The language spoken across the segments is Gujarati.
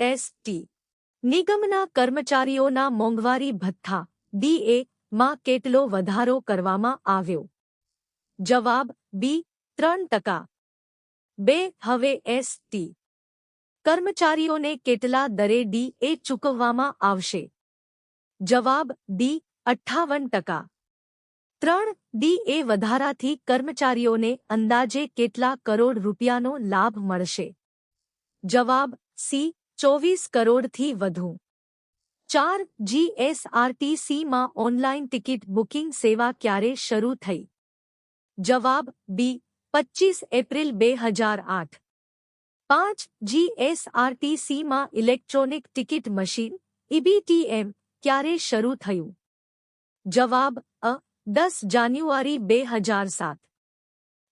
એસટી નિગમના કર્મચારીઓના મોંઘવારી ભથ્થા ડીએ માં કેટલો વધારો કરવામાં આવ્યો? જવાબ બી 3%. 2. હવે એસટી કર્મચારીઓને કેટલા દરે ડીએ ચૂકવવામાં આવશે? જવાબ ડી 58%. 3. ડીએ વધારાથી કર્મચારીઓને અંદાજે કેટલા કરોડ રૂપિયાનો લાભ મળશે? જવાબ સી 24 કરોડથી વધુ. 4. જીએસઆરટીસીમાં ઓનલાઇન ટિકિટ બુકિંગ સેવા ક્યારે શરૂ થઈ? જવાબ બી 25 એપ્રિલ 2008. 5. જીએસઆરટીસીમાં ઇલેક્ટ્રોનિક ટિકિટ મશીન ઈબીટીએમ ક્યારે શરૂ થયું? જવાબ અ 10 જાન્યુઆરી 2007.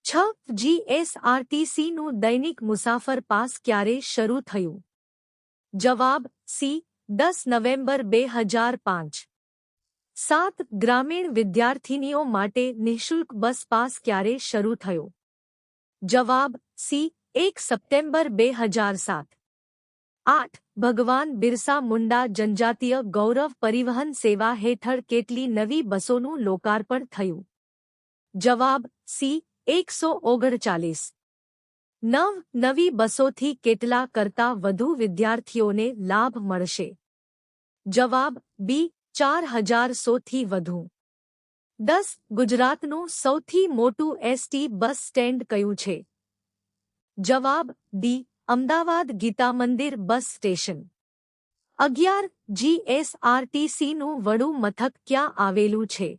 6. જીએસઆરટીસીનું દૈનિક મુસાફર પાસ ક્યારે શરૂ થયું? જવાબ સી 10 નવેમ્બર 2005. 7. ગ્રામીણ વિદ્યાર્થિનીઓ માટે નિઃશુલ્ક બસ પાસ ક્યારે શરૂ થયો? જવાબ સી 1 સપ્ટેમ્બર 2007. 8. ભગવાન બિરસા મુંડા જનજાતીય ગૌરવ પરિવહન સેવા હેઠળ કેટલી નવી બસોનું લોકાર્પણ થયું? જવાબ સી 139. 9. નવી બસોથી કેટલા કરતાં વધુ વિદ્યાર્થીઓને લાભ મળશે? જવાબ બી 4100થી વધુ. 10. ગુજરાતનું સૌથી મોટું એસટી બસ સ્ટેન્ડ કયું છે? જવાબ ડી અમદાવાદ ગીતા મંદિર બસ સ્ટેશન. 11. જીએસઆરટીસીનું વડું મથક ક્યાં આવેલું છે?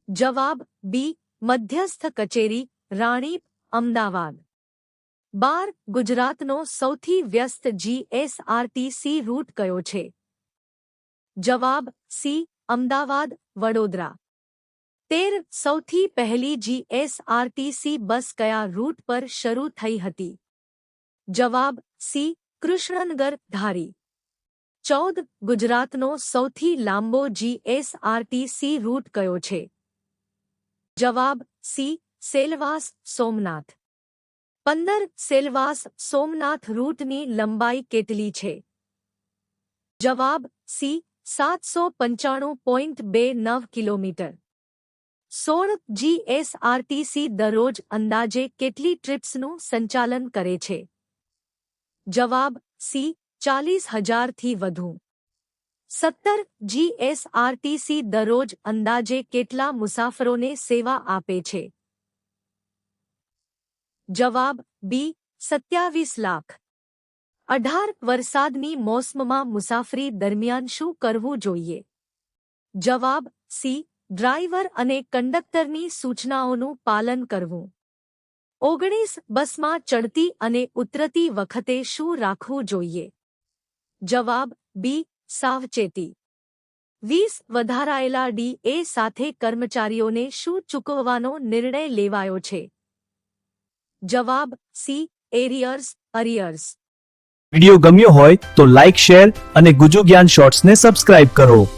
જવાબ બી મધ્યસ્થ કચેરી રાણીપ અમદાવાદ. 12. ગુજરાતનો સૌથી વ્યસ્ત જીએસઆરટીસી રૂટ કયો છે? જવાબ સી અમદાવાદ વડોદરા. 13. સૌથી પહેલી જીએસઆરટીસી બસ કયા રૂટ પર શરૂ થઈ હતી? જવાબ સી કૃષ્ણનગર ધારી. 14. ગુજરાતનો સૌથી લાંબો જીએસઆરટીસી રૂટ કયો છે? જવાબ સી સેલવાસ સોમનાથ. 15. સેલવાસ સોમનાથ રૂટની લંબાઈ કેટલી છે? જવાબ સી 795.29 કિલોમીટર. 16. જીએસઆરટીસી દરરોજ અંદાજે કેટલી ટ્રિપ્સનું સંચાલન કરે છે? જવાબ સી 40,000થી વધુ. 17. જીએસઆરટીસી દરરોજ અંદાજે કેટલા મુસાફરોને સેવા આપે છે? જવાબ બી 27 લાખ. 18. વરસાદની મોસમમાં મુસાફરી દરમિયાન શું કરવું જોઈએ? જવાબ સી ડ્રાઈવર અને કંડક્ટરની સૂચનાઓનું પાલન કરવું. 19. બસમાં ચડતી અને ઉતરતી વખતે શું રાખવું જોઈએ? જવાબ બી સાવચેતી. 20. વધારાયેલા ડીએ સાથે કર્મચારીઓને શું ચૂકવવાનો નિર્ણય લેવાયો છે? જવાબ સી અરિયર્સ. વિડિયો ગમ્યો હોય તો લાઇક શેર અને ગુજુ જ્ઞાન શોર્ટ્સને સબસ્ક્રાઇબ કરો.